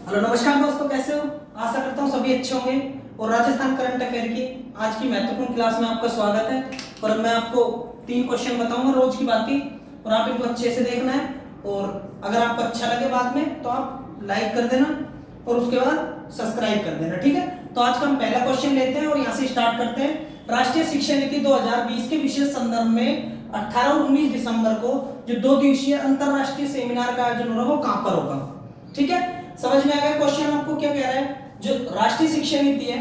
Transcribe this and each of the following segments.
Hello नमस्कार दोस्तों, कैसे हो? आशा करता हूँ सभी अच्छे होंगे। और राजस्थान करंट अफेयर की आज की महत्वपूर्ण क्लास में आपका स्वागत है। और मैं आपको 3 क्वेश्चन बताऊंगा रोज की बातें, और आप इनको अच्छे से देखना है। और अगर आपको अच्छा लगे बाद में तो आप लाइक कर देना और उसके बाद सब्सक्राइब कर देना, ठीक है। तो आज का हम पहला क्वेश्चन लेते हैं और यहाँ से स्टार्ट करते हैं। राष्ट्रीय शिक्षा नीति 2020 के विशेष संदर्भ में 18 और 19 दिसंबर को जो 2 दिवसीय अंतरराष्ट्रीय सेमिनार का आयोजन हो रहा है वो कहाँ पर होगा, ठीक है। समझ में आ गया क्वेश्चन आपको क्या कह रहा है? जो राष्ट्रीय शिक्षा नीति है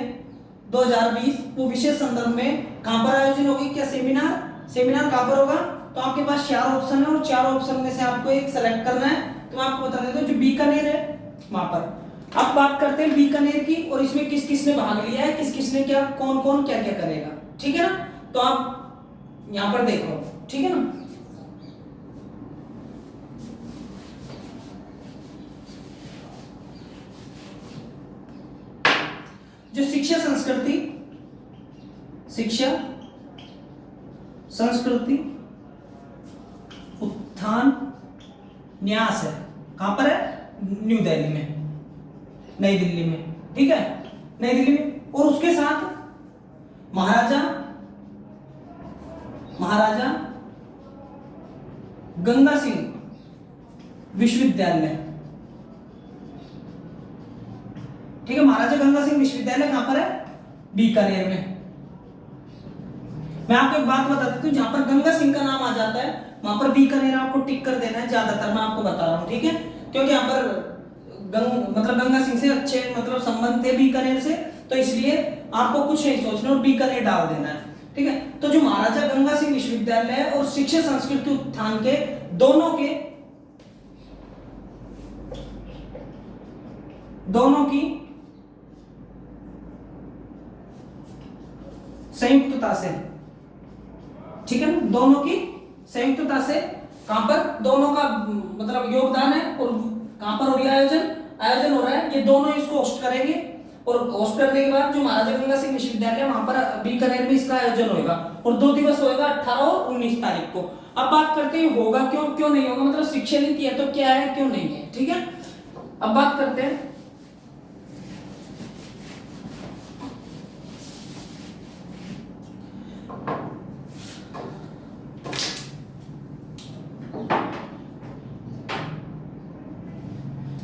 2020 वो विशेष संदर्भ में कहां पर आयोजन होगी? क्या सेमिनार कहां पर होगा? तो आपके पास 4 ऑप्शन है और 4 ऑप्शन में से आपको एक सेलेक्ट करना है। तो मैं आपको बता देता हूं, जो बीकानेर है वहां पर। अब बात करते हैं बीकानेर की, और इसमें किस किस ने भाग लिया है, किस किस ने क्या, कौन कौन क्या क्या करेगा, ठीक है ना। तो आप यहां पर देखो, ठीक है ना। जो शिक्षा संस्कृति उत्थान न्यास है, कहां पर है? न्यू दिल्ली में, नई दिल्ली में, ठीक है, नई दिल्ली में। और उसके साथ महाराजा गंगा सिंह विश्वविद्यालय, ठीक है। महाराजा गंगा सिंह विश्वविद्यालय कहां पर है? बीकानेर में। मैं आपको एक बात बता देता हूं, जहां पर गंगा सिंह का नाम आ जाता है वहां पर बीकानेर आपको टिक कर देना है। ज्यादातर मैं आपको बता रहा हूं, ठीक है, क्योंकि यहाँ पर गंगा सिंह से अच्छे संबंध थे बीकानेर से, तो इसलिए आपको कुछ नहीं सोचना और बीकानेर डाल देना है, ठीक है। तो जो महाराजा गंगा सिंह विश्वविद्यालय और शिक्षा संस्कृति उत्थान के दोनों की संयुक्तता से, ठीक है ना, दोनों की संयुक्तता से कहां पर दोनों का योगदान है। और कहां पर हो रहा है आयोजन हो रहा है, ये दोनों इसको होस्ट करेंगे। और होस्ट करने के बाद जो महाराजा गंगा सिंह विश्वविद्यालय वहां पर बीकानेर में इसका आयोजन होगा, और 2 दिवस होगा 18 और 19 तारीख को। अब बात करते हैं होगा क्यों नहीं होगा, शिक्षा नीति है तो क्या है क्यों नहीं है, ठीक है। अब बात करते हैं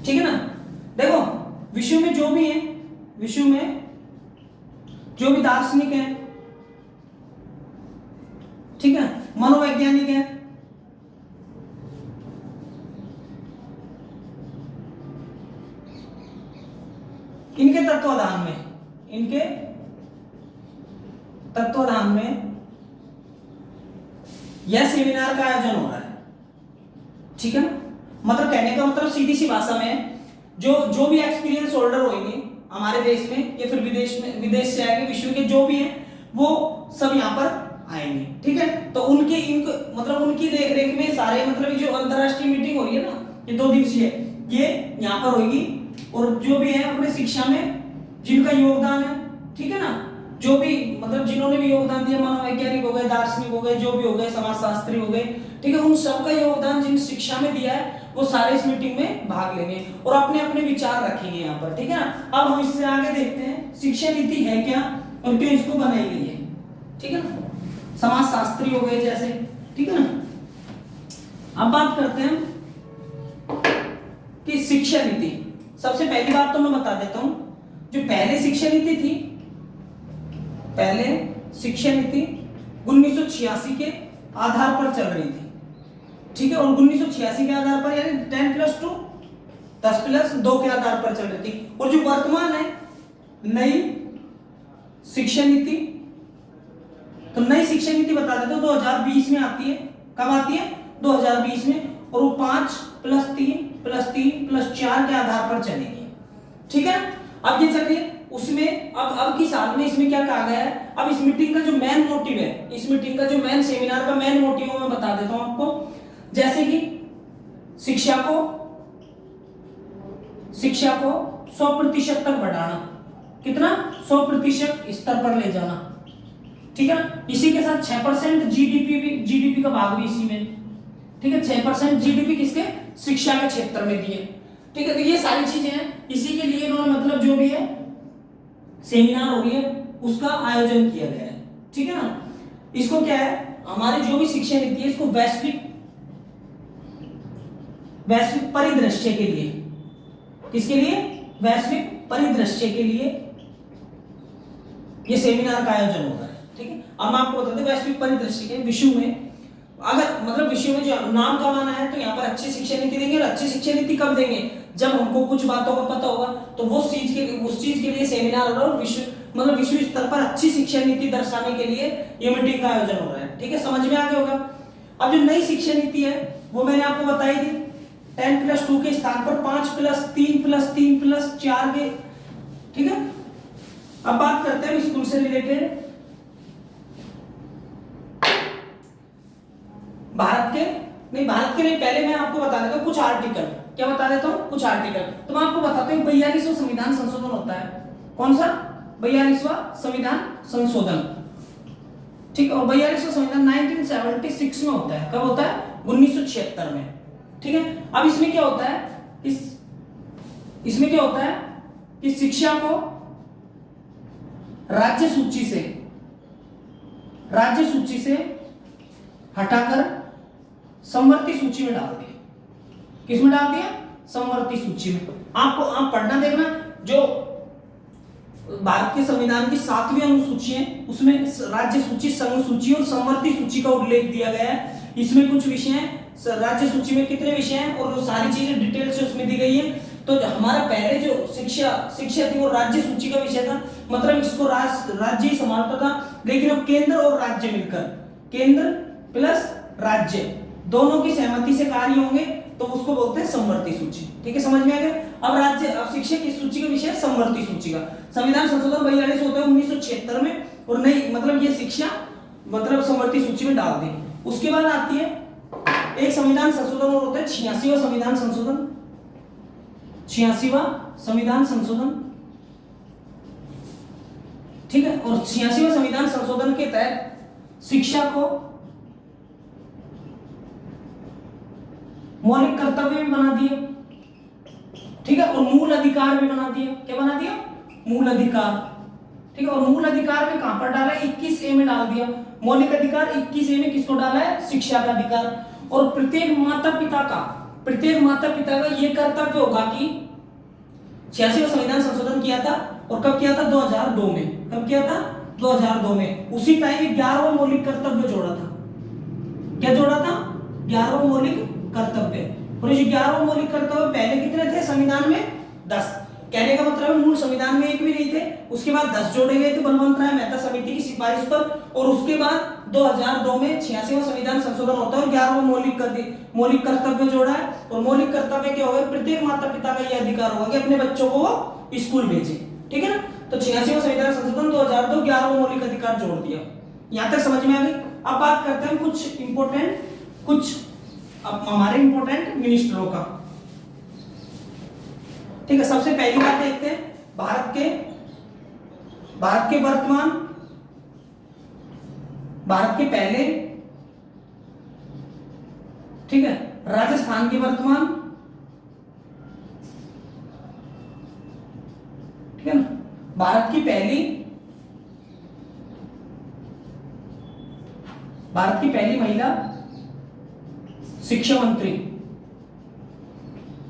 ठीक है ना। देखो विश्व में जो भी दार्शनिक है, ठीक है, मनोवैज्ञानिक है, इनके तत्वाधान में यह सेमिनार का आयोजन हो रहा है, ठीक है ना। कहने का मतलब सीधी सी भाषा में जो भी एक्सपीरियंस होल्डर होंगे हमारे देश में या फिर विदेश से आएंगे, विश्व के जो भी हैं वो सब यहाँ पर आएंगे, ठीक है। तो उनकी देखरेख में सारे जो अंतरराष्ट्रीय मीटिंग हो रही है ना, ये 2 दिवसीय ये यहाँ पर होगी। और जो भी है अपने शिक्षा में जिनका योगदान है, ठीक है ना, जो भी जिन्होंने भी योगदान दिया, मनोवैज्ञानिक हो गए, दार्शनिक हो गए, जो भी हो गए, समाजशास्त्री हो गए, ठीक है, उन सबका योगदान जिन शिक्षा में दिया है वो सारे इस मीटिंग में भाग लेंगे और अपने अपने विचार रखेंगे यहाँ पर, ठीक है ना। अब हम इससे आगे देखते हैं शिक्षा नीति है क्या और क्यों इसको बनाई गई है, ठीक है ना। समाजशास्त्री हो गए जैसे, ठीक है ना। अब बात करते हैं कि शिक्षा नीति। सबसे पहली बात तो मैं बता देता हूं, जो पहले शिक्षा नीति थी, पहले शिक्षा नीति 1986 के आधार पर चल रही थी, ठीक है। और 1986 के आधार पर यानी 10+2 10+2 के आधार पर चल रही थी। और जो वर्तमान है नई शिक्षा नीति, तो नई शिक्षा नीति बता देते हो 2020 में आती है। कब आती है? 2020 में। और वो 5+3+3+4 के आधार पर चलेगी, ठीक है। अब ये चलिए उसमें अब की साल में इसमें क्या कहा गया है। अब इस मीटिंग का जो मेन मोटिव है, इस मीटिंग का जो मेन सेमिनार का मेन मोटिव मैं बता देता हूं आपको। जैसे कि शिक्षा को 100% तक बढ़ाना, कितना? 100% स्तर पर ले जाना, ठीक है। इसी के साथ 6% जीडीपी का भाग भी इसी में, ठीक है। 6% जीडीपी किसके? शिक्षा के क्षेत्र में दिए, ठीक है। तो ये सारी चीजें हैं इसी के लिए इन्होंने मतलब जो भी है सेमिनार हो रही है उसका आयोजन किया गया है, ठीक है ना। इसको क्या है, हमारी जो भी शिक्षा नीति है इसको वैश्विक परिदृश्य के लिए, किसके लिए, वैश्विक परिदृश्य के लिए ये सेमिनार का आयोजन होता है, ठीक है। अब मैं आपको बताते हैं वैश्विक परिदृश्य के विषय में, अगर मतलब विषय में जो नाम कमाना है तो यहाँ पर अच्छी शिक्षा नीति देंगे। और अच्छी शिक्षा नीति कब देंगे, जब हमको कुछ बातों का पता होगा, तो वो उस चीज के लिए सेमिनार हो रहा है। और विश्व स्तर पर अच्छी शिक्षा नीति दर्शाने के लिए ये मीटिंग का आयोजन हो रहा है, ठीक है, समझ में आ गया होगा। अब जो नई शिक्षा नीति है वो मैंने आपको बताई थी, 10+2 के स्थान पर 5+3+3+4 के, ठीक है। अब बात करते हैं स्कूल से रिलेटेड, भारत के नहीं, पहले मैं आपको बता देता हूँ कुछ आर्टिकल। क्या बता देता हूँ, कुछ आर्टिकल। तो मैं आपको बताता हूँ 42वां संविधान संशोधन होता है। कौन सा, 42वां संविधान संशोधन, ठीक है। और 42वां संविधान 1976 में होता है। कब होता है, 1976 में, ठीक है। अब इसमें क्या होता है, इसमें क्या होता है कि शिक्षा को राज्य सूची से हटाकर संवर्ती सूची में डाल दिया। किस में डाल दिया, संवर्ती सूची में। आपको आप पढ़ना देखना, जो भारत के संविधान की 7वीं अनुसूची है उसमें राज्य सूची, संघ सूची और संवर्ती सूची का उल्लेख दिया गया है। इसमें कुछ विषय हैं, राज्य सूची में कितने विषय हैं और वो सारी चीजें डिटेल से उसमें दी गई है। तो हमारा पहले जो शिक्षा थी वो राज्य सूची का विषय था, मतलब इसको राज्य ही संभालता था। लेकिन अब केंद्र और राज्य मिलकर, केंद्र प्लस राज्य दोनों की सहमति से कार्य होंगे तो उसको बोलते हैं संवर्ती सूची, ठीक है, समझ में आ गया। अब शिक्षा की सूची का विषय है संवर्ती सूची का। संविधान संशोधन 42 होता है 1976 में, और नई मतलब ये शिक्षा मतलब संवर्ती सूची में डाल दी। उसके बाद आती है एक संविधान संशोधन और होता है 86वां संविधान संशोधन, 86वां संविधान संशोधन, ठीक है। और 86वां संविधान संशोधन के तहत शिक्षा को मौलिक कर्तव्य भी बना दिए, ठीक है, और मूल अधिकार भी बना दिया। क्या बना दिया, मूल अधिकार, ठीक है। और मूल अधिकार में कहां पर डाला है, 21A में डाल दिया। मौलिक अधिकार 21A में किसको डाला है, शिक्षा का अधिकार। और प्रत्येक माता पिता का ये कर्तव्य होगा कि 86वां संविधान संशोधन किया था, और कब किया था, 2002 में। कब किया था, 2002 में। उसी टाइम 11वां मौलिक कर्तव्य जोड़ा था। क्या जोड़ा था, 11वां मौलिक कर्तव्य। और ये 11वां मौलिक कर्तव्य पहले कितने थे संविधान में, 10। कहने का मतलब मूल संविधान में एक भी नहीं थे, उसके बाद 10 जोड़े गए थे बलवंत राय मेहता समिति की सिफारिश पर। और उसके बाद 2002 में 86वां संविधान संशोधन होता है और 11वां मौलिक कर्तव्य जोड़ा है। और मौलिक कर्तव्य क्या होगा, प्रत्येक माता पिता का यह अधिकार होगा कि अपने बच्चों को वो स्कूल भेजे, ठीक है ना। तो 86वां संविधान संशोधन 2002 11वां मौलिक अधिकार जोड़ दिया। यहां तक समझ में आ गई। अब बात करते हैं कुछ हमारे इंपोर्टेंट मिनिस्टरों का, ठीक है। सबसे पहली बात देखते हैं भारत के वर्तमान, भारत के पहले, ठीक है, राजस्थान के वर्तमान, ठीक है ना, भारत की पहली महिला शिक्षा मंत्री,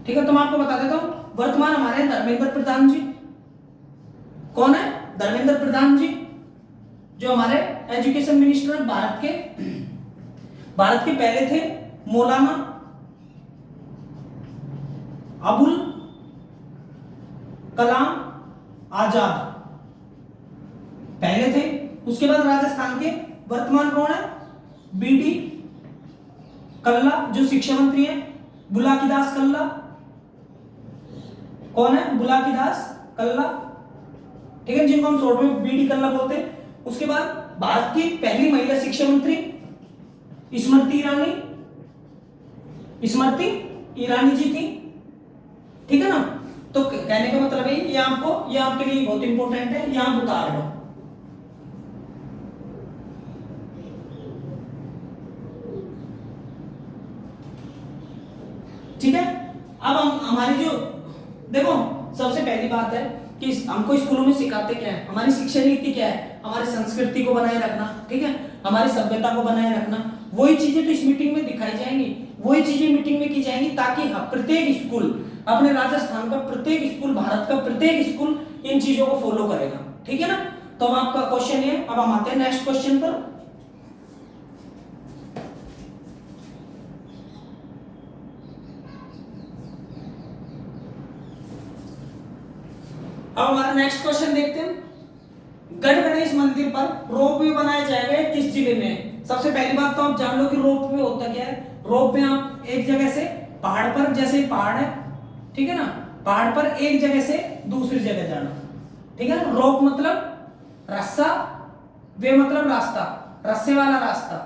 ठीक है। तो मैं आपको बता देता हूं, वर्तमान हमारे धर्मेंद्र प्रधान जी। कौन है, धर्मेंद्र प्रधान जी, जो हमारे एजुकेशन मिनिस्टर भारत के पहले थे मौलाना अबुल कलाम आजाद पहले थे। उसके बाद राजस्थान के वर्तमान कौन है, बीडी कल्ला जो शिक्षा मंत्री है, बुलाकीदास कल्ला। कौन है, बुलाकीदास कल्ला, ठीक है, जिनको हम शॉर्ट में बीडी कल्ला बोलते हैं। उसके बाद भारत की पहली महिला शिक्षा मंत्री स्मृति ईरानी जी थी, ठीक है ना। तो कहने का मतलब है ये आपके लिए बहुत इंपॉर्टेंट है, यहां उतार लो। ठीक है। अब हम हमारी जो देखो सबसे पहली बात है कि हमको स्कूलों में सिखाते क्या है, हमारी शिक्षा नीति क्या है, हमारी संस्कृति को बनाए रखना, ठीक है, हमारी सभ्यता को बनाए रखना। वही चीजें तो इस मीटिंग में दिखाई जाएंगी, वही चीजें मीटिंग में की जाएंगी, ताकि प्रत्येक स्कूल, अपने राजस्थान का प्रत्येक स्कूल, भारत का प्रत्येक स्कूल इन चीजों को फॉलो करेगा, ठीक है ना। तो अब आपका क्वेश्चन है, अब हम आते हैं नेक्स्ट क्वेश्चन पर। अब हमारा नेक्स्ट क्वेश्चन देखते हैं, गढ़ गणेश मंदिर पर रोपवे बनाया जाएगा किस जिले में। सबसे पहली बात तो आप जान लो कि रोपवे होता क्या है। रोपवे आप एक जगह से पहाड़ पर, जैसे पहाड़ है, ठीक है ना, पहाड़ पर एक जगह से दूसरी जगह जाना, ठीक है ना। रोप मतलब रस्सा, वे मतलब रास्ता, रस्से वाला रास्ता,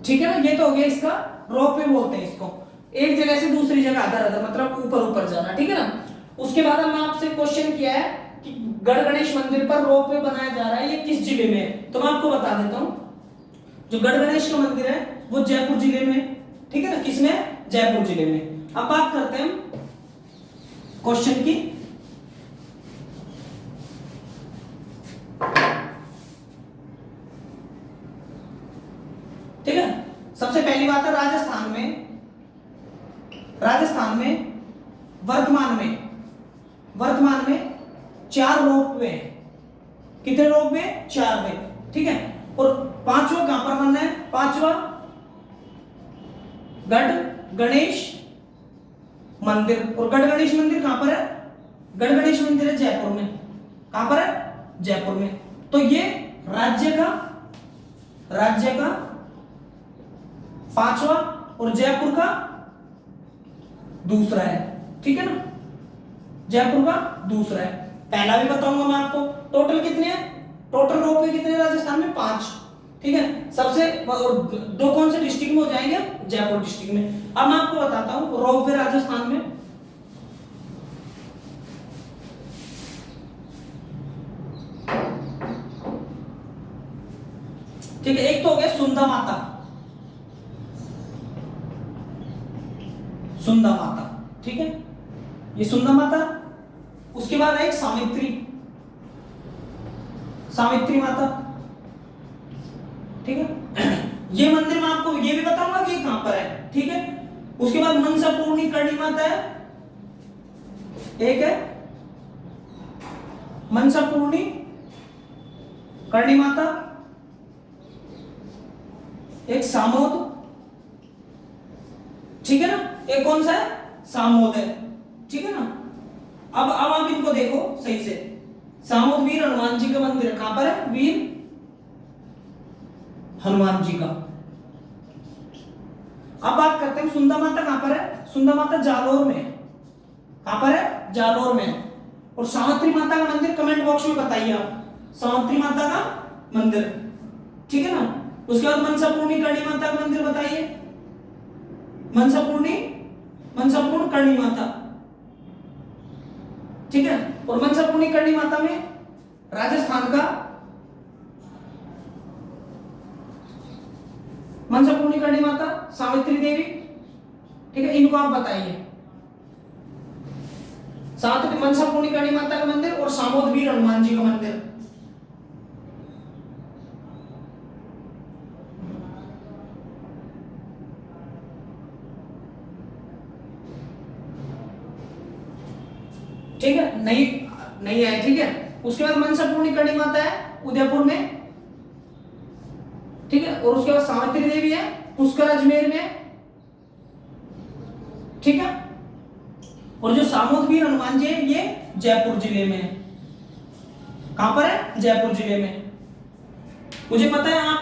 ठीक है ना। ये तो हो गया इसका, रोपवे बोलते हैं इसको। एक जगह से दूसरी जगह, अदर अदर मतलब ऊपर ऊपर जाना, ठीक है ना। उसके बाद हमने आपसे क्वेश्चन किया है कि गढ़ गणेश मंदिर पर रोपवे बनाया जा रहा है, ये किस जिले में है। तो मैं आपको बता देता हूं, जो गढ़ गणेश का मंदिर है वो जयपुर जिले में, ठीक है ना। किसमें? जयपुर जिले में। अब बात करते हैं क्वेश्चन की। ठीक है, सबसे पहली बात है राजस्थान में वर्तमान में 4 रोपवे हैं। कितने रोपवे? 4 वे, ठीक है। और 5वां कहां पर बनना है? 5वां गढ़ गणेश मंदिर। और गढ़ गणेश मंदिर कहां पर है? गढ़ गणेश मंदिर है जयपुर में। कहां पर है? जयपुर में। तो ये राज्य का 5वां और जयपुर का दूसरा है, ठीक है ना। जयपुर का दूसरा है। पहला भी बताऊंगा मैं आपको। टोटल कितने हैं? टोटल रोपवे कितने राजस्थान में? 5, ठीक है। सबसे दो कौन से डिस्ट्रिक्ट में हो जाएंगे? जयपुर डिस्ट्रिक्ट में। अब मैं आपको बताता हूं रोपवे राजस्थान में। ठीक है, एक तो हो गया सुंदा माता, ठीक है, ये सुंदा माता। उसके बाद एक सावित्री माता, ठीक है। ये मंदिर मैं आपको ये भी बताऊंगा कि कहां पर है, ठीक है। उसके बाद मनसापूर्णी करणी माता है, एक है मनसापूर्णी करणी माता, एक सामोद, ठीक है ना। एक कौन सा है? सामोद है, ठीक है ना। अब आप इनको देखो सही से। सामोद वीर हनुमान जी का मंदिर कहां पर है? वीर हनुमान जी का। अब बात करते हैं सुंदा माता कहां पर है? सुंदा माता जालोर में। कहां पर है? जालोर में। और सावित्री माता का मंदिर कमेंट बॉक्स में बताइए आप, सावित्री माता का मंदिर, ठीक है ना। उसके बाद मनसापूर्णी करणी माता का मंदिर बताइए। मनसापूर्ण करणी माता, ठीक है। और मनसापूर्णी करणी माता में राजस्थान का मनसापूर्णी करणी माता, सावित्री देवी, ठीक है। इनको आप बताइए। सावित्री मनसापूर्णी करणी माता का मंदिर और सामोद वीर हनुमान जी का मंदिर। ठीक है, नहीं है, ठीक है। उसके बाद मनसापूर्णी करणी माता है उदयपुर में, ठीक है। और उसके बाद सावित्री देवी है पुष्कर अजमेर में, ठीक है। और जो सामोद वीर हनुमान जी है ये जयपुर जिले में है। कहां पर है? जयपुर जिले में। मुझे पता है आप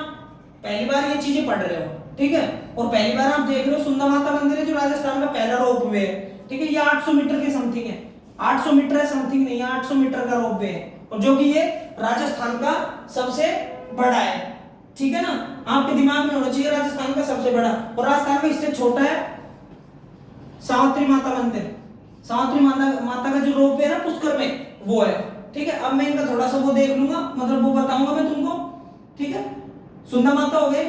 पहली बार ये चीजें पढ़ रहे हो, ठीक है। और पहली बार आप देख रहे हो सुंदा माता मंदिर है जो राजस्थान का पहला रोपवे है, ठीक है। ये 800 मीटर के समथिंग है, 800 मीटर है समथिंग नहीं, 800 मीटर का रोपवे है। और जो कि ये राजस्थान का सबसे बड़ा है, ठीक है ना। आपके दिमाग में होना चाहिए राजस्थान का सबसे बड़ा। और राजस्थान का इससे छोटा है सावित्री माता मंदिर। सावित्री माता का जो रोपवे है ना पुष्कर में, वो है, ठीक है। अब मैं इनका थोड़ा सा वो देख लूंगा, मतलब वो बताऊंगा मैं तुमको, ठीक है। सुंदा माता हो गए,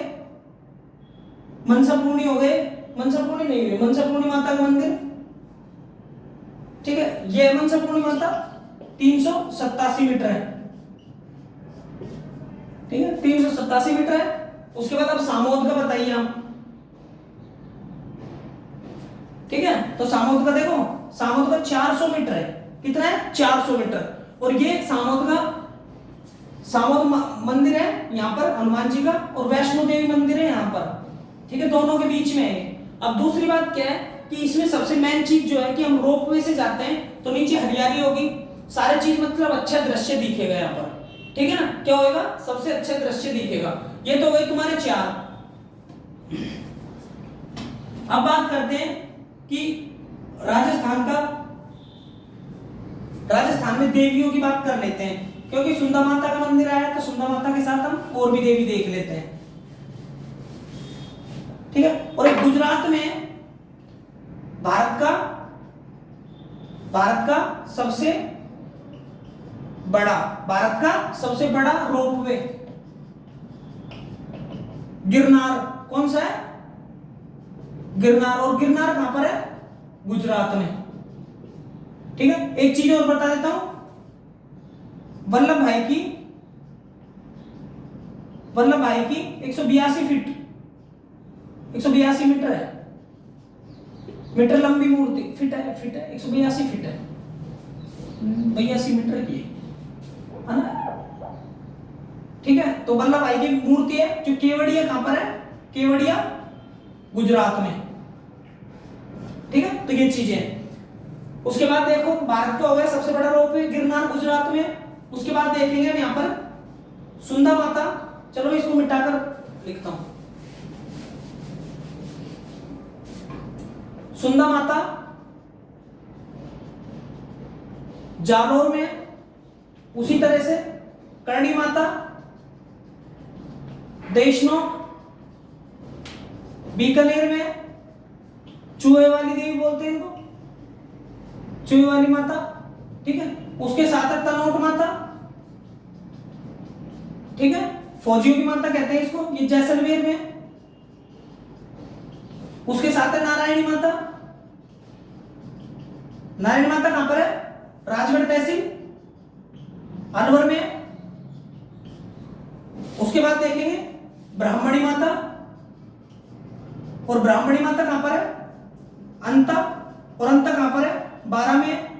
मनसापूर्णी हो गए, मनसापूर्णी नहीं हुई, मनसापूर्णी माता का मंदिर, ठीक है। ये हेमंत से पूर्णी माता 387 मीटर है, ठीक है, 387 मीटर है। उसके बाद अब सामोद का बताइए आप, ठीक है। तो सामोद का देखो, सामोद का 400 मीटर है, कितना है 400 मीटर। और ये सामोद का, सामोद मंदिर है यहाँ पर हनुमान जी का, और वैष्णो देवी मंदिर है यहाँ पर, ठीक है, दोनों के बीच में है। अब दूसरी बात क्या है कि इसमें सबसे मेन चीज जो है कि हम रोपवे से जाते हैं तो नीचे हरियाली होगी, सारी चीज मतलब अच्छा दृश्य दिखेगा यहाँ पर, ठीक है ना। क्या होगा, सबसे अच्छा दृश्य दिखेगा। ये तो गए तुम्हारे 4। अब बात करते हैं कि राजस्थान का, राजस्थान में देवियों की बात कर लेते हैं, क्योंकि सुंदर माता का मंदिर आया तो सुंदर माता के साथ हम और भी देवी देख लेते हैं, ठीक है। और एक गुजरात में भारत का सबसे बड़ा रोपवे गिरनार, कौन सा है, गिरनार। और गिरनार कहां पर है, गुजरात में, ठीक है। एक चीज और बता देता हूं, वल्लभ भाई की 182 फीट 182 मीटर है, मीटर लंबी मूर्ति, फिट है 182 फीट है, 82 मीटर की है ना, ठीक है। तो वल्लभ भाई की मूर्ति है जो केवड़िया कहां पर है, केवड़िया गुजरात में, ठीक है। तो ये चीजें। उसके बाद देखो भारत का हो गया सबसे बड़ा रोपवे गिरनार गुजरात में। उसके बाद देखेंगे हम यहाँ पर सुंदर माता, चलो इसको मिटाकर लिखता हूं, सुंदर माता जालोर में, उसी तरह से करणी माता देशनोक बीकानेर में, चूहे वाली देवी बोलते हैं इनको, चूहे वाली माता, ठीक है। उसके साथ है तनोट माता, ठीक है, फौजियों की माता कहते हैं इसको, ये जैसलमेर में। उसके साथ है नारायणी माता, नारायणी माता कहां पर है, राजगढ़ तहसील अलवर में। उसके बाद देखेंगे ब्राह्मणी माता, और ब्राह्मणी माता कहां पर है, अंता, और अंता कहां पर है, 12 में।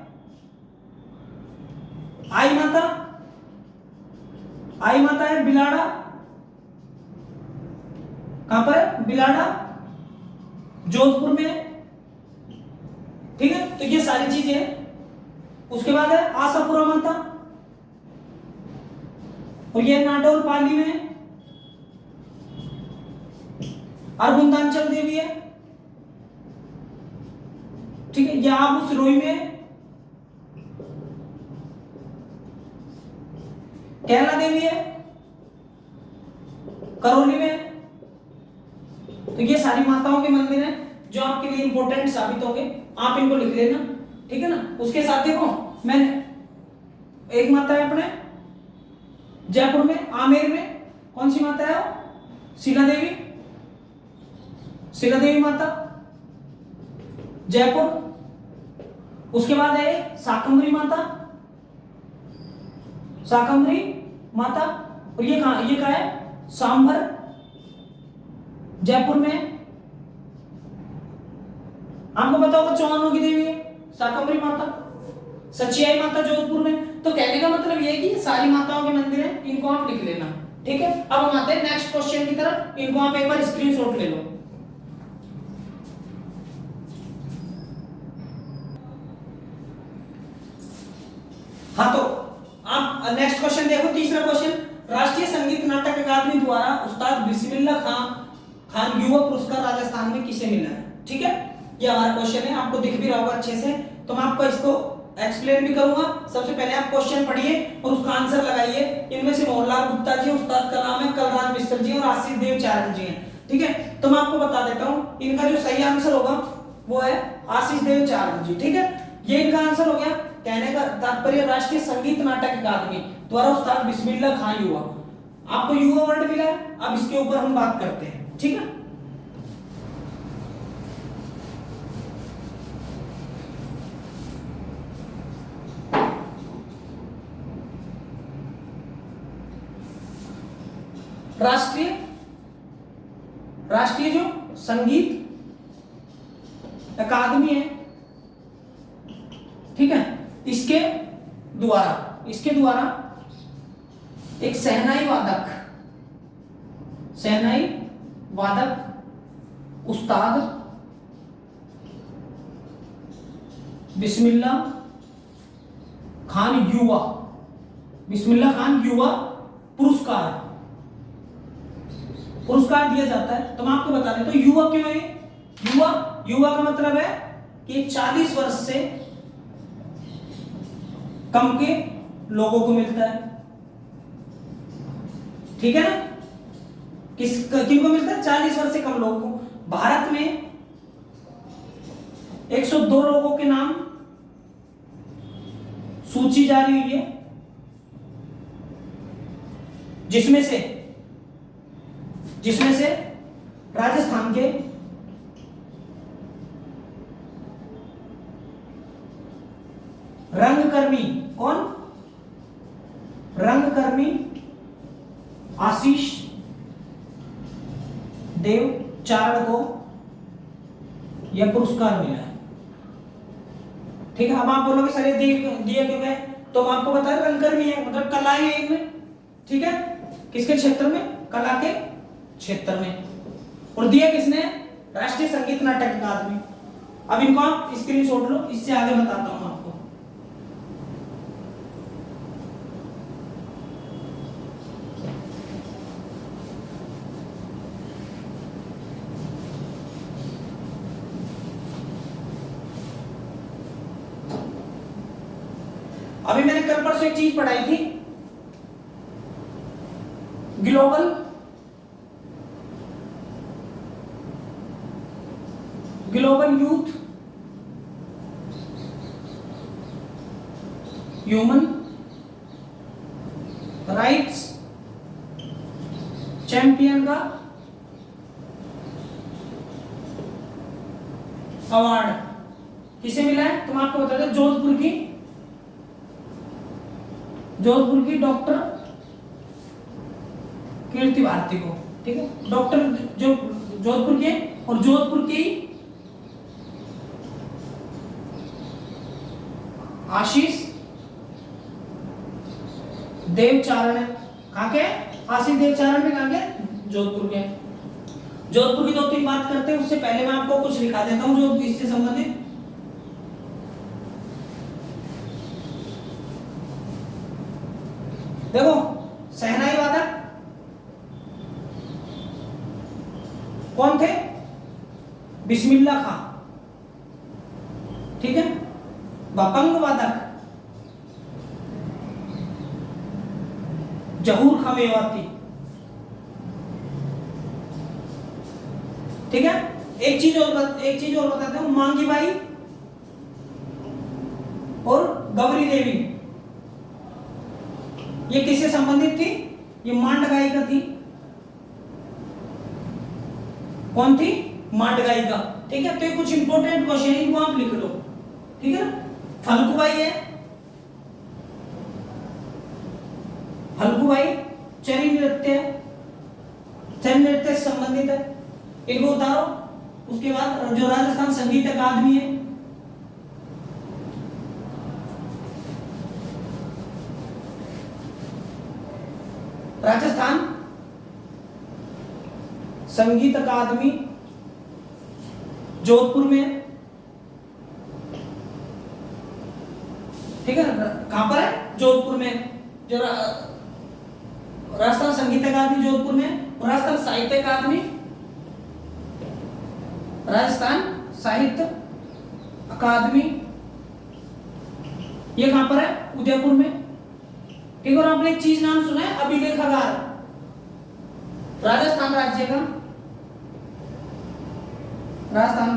आई माता है बिलाड़ा, कहां पर है, बिलाड़ा जोधपुर में, ठीक है। तो ये सारी चीजें। उसके बाद है आशापुरा माता, और ये नाडोल पाली में। अर्बुंदांचल देवी है, ठीक है, ये आबू सिरोही में। कैला देवी है करौली में। तो ये सारी माताओं के मंदिर हैं जो आपके लिए इंपॉर्टेंट साबित होंगे, आप इनको लिख लेना, ठीक है ना। उसके साथ देखो मैंने एक माता है अपने जयपुर में, आमेर में, कौन सी माता है वो, शीला देवी माता जयपुर। उसके बाद है शाकंभरी माता, और ये कहाँ है, सांभर जयपुर में। आपको पता होगा चौहानों की देवी है शाकंभरी माता, सचियाई माता जोधपुर में। तो कहने का मतलब ये है कि सारी माताओं के मंदिर हैं, इनको आप लिख लेना, ठीक है। अब हम आते हैं नेक्स्ट क्वेश्चन की तरफ, इनको आप एक बार स्क्रीनशॉट ले लो। हाँ, तो आप नेक्स्ट क्वेश्चन देखो, तीसरा क्वेश्चन, राष्ट्रीय संगीत नाटक अकादमी द्वारा उस्ताद बिस्मिल्लाह खान युवा पुरस्कार राजस्थान में किसे मिला है, ठीक है। ये हमारा क्वेश्चन है, आपको दिख भी रहा होगा अच्छे से, तो मैं आपको इसको एक्सप्लेन भी करूंगा। सबसे पहले आप क्वेश्चन पढ़िए और उसका आंसर लगाइए। इनमें से मोहनलाल गुप्ता जी, उस्ताद कलाम है, कलराज मिश्र जी और आशीष देव चारण जी हैं, ठीक है। तो मैं आपको बता देता हूं, इनका जो सही आंसर होगा वो है आशीष देव चारण जी, ठीक है। ये इनका आंसर हो गया। कहने का तात्पर्य राष्ट्रीय संगीत नाटक अकादमी द्वारा उस्ताद बिस्मिल्लाह खान युवा, आपको युवा वर्ड मिला है। अब इसके ऊपर हम बात करते हैं, ठीक है। राष्ट्रीय राष्ट्रीय जो संगीत अकादमी है, ठीक है, इसके द्वारा एक शहनाई वादक उस्ताद बिस्मिल्लाह खान युवा पुरस्कार दिया जाता है। तो मैं आपको बता दें, तो युवा क्यों है? युवा का मतलब है कि 40 वर्ष से कम के लोगों को मिलता है, ठीक है ना? किनको मिलता है? 40 वर्ष से कम लोगों को। भारत में 102 लोगों के नाम सूची जारी हुई है, जिसमें से राजस्थान के रंगकर्मी आशीष देव चारण को यह पुरस्कार मिला है, ठीक है। अब आप बोलोगे सर ये दिया क्यों गया? तो हम आपको बता रहे रंगकर्मी है मतलब कला है इनमें, ठीक है, किसके क्षेत्र में? कला के क्षेत्र में। और दिया किसने? राष्ट्रीय संगीत नाटक अकादमी। अब इनको आप स्क्रीनशॉट लो, इससे आगे बताता हूं आपको। अभी मैंने कल परसों एक चीज पढ़ाई थी, global youth human rights champion का अवार्ड किसे मिला है? तो मैं आपको बता दें, जोधपुर की डॉक्टर कीर्ति भारती को, ठीक है। डॉक्टर जो जोधपुर के, और जोधपुर की आशीष देवचारण है। कहां के? आशीष देवचारण में कहां के? जोधपुर के। जोधपुर की 2-3 बात करते हैं, उससे पहले मैं आपको कुछ लिखा देता हूं जो इससे संबंधित। देखो, शहनाई वादक कौन थे? बिस्मिल्लाह खां, ठीक है। बपंग वादक जहूर खां मेवाती, ठीक है। एक चीज और बताते हैं, मांगी बाई और गौरी देवी, ये किससे संबंधित थी? ये मांड गायिका थी। कौन थी? मांड गायिका, ठीक है। तो ये कुछ इंपॉर्टेंट क्वेश्चन है, इनको आप लिख लो, ठीक है ना। फल्गुबाई है, फल्गुबाई चरी नृत्य से संबंधित है, इनको उतारो। उसके बाद जो राजस्थान संगीत अकादमी है, राजस्थान संगीत अकादमी जोधपुर में, ठीक है। कहां पर है? जोधपुर में। जो राजस्थान संगीत अकादमी जोधपुर में, और राजस्थान साहित्य अकादमी ये कहां पर है? उदयपुर में, ठीक। और आपने एक चीज नाम सुना है, अभिलेखागार, राजस्थान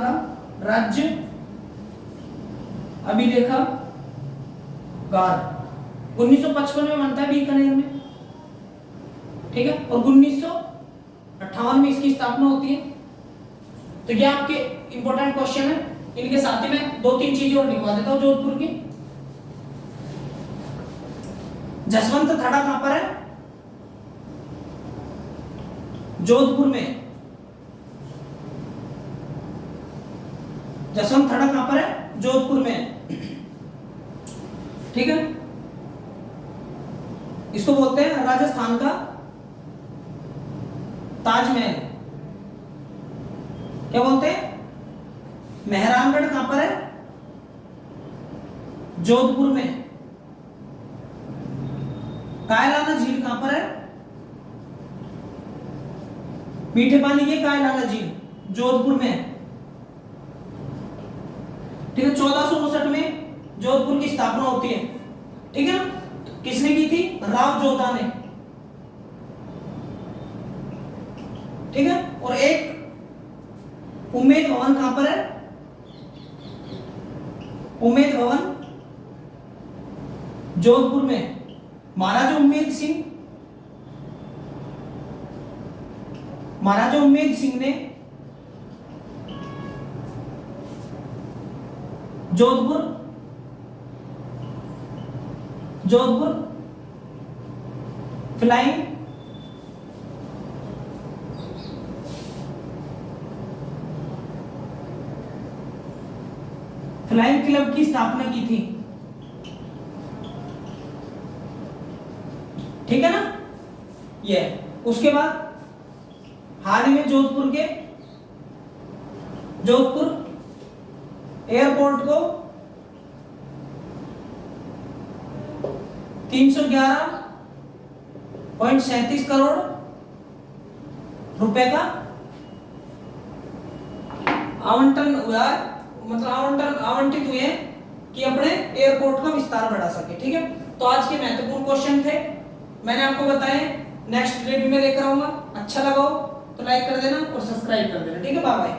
का राज्य अभिलेखागार 1955 में बनता है बीकानेर में, ठीक है। और 1958 में इसकी स्थापना होती है। तो ये आपके इंपॉर्टेंट क्वेश्चन है, इनके साथ ही मैं 2-3 चीजें और लिखवा देता हूं जोधपुर की। जसवंत थड़ा कहां पर है? जोधपुर में। जसवंत थड़ा कहां पर है? जोधपुर में। ठीक है, इसको बोलते हैं राजस्थान का ताजमहल। क्या बोलते हैं? मेहरानगढ़ कहां पर है? जोधपुर में। कायलाना झील कहां पर है? मीठे पानी की कायलाना झील जोधपुर में है। ठीक है, 1459 में जोधपुर की स्थापना होती है। ठीक है, तो किसने की थी? राव जोधा ने। ठीक है, और एक उम्मेद भवन कहां पर है? उम्मेद भवन जोधपुर में। महाराजा उम्मेद सिंह, महाराजा उम्मेद सिंह ने Jodhpur Jodhpur flying flying club की स्थापना की थी। ठीक है ना? ये उसके बाद हाल ही में जोधपुर एयरपोर्ट को 311.37 करोड़ रुपए का आवंटन हुआ, मतलब आवंटित हुए कि अपने एयरपोर्ट का विस्तार बढ़ा सके। ठीक है, तो आज के महत्वपूर्ण क्वेश्चन थे, मैंने आपको बताए। नेक्स्ट वीडियो में लेकर आऊंगा। अच्छा लगा हो तो लाइक कर देना और सब्सक्राइब कर देना। ठीक है, बाय बाय।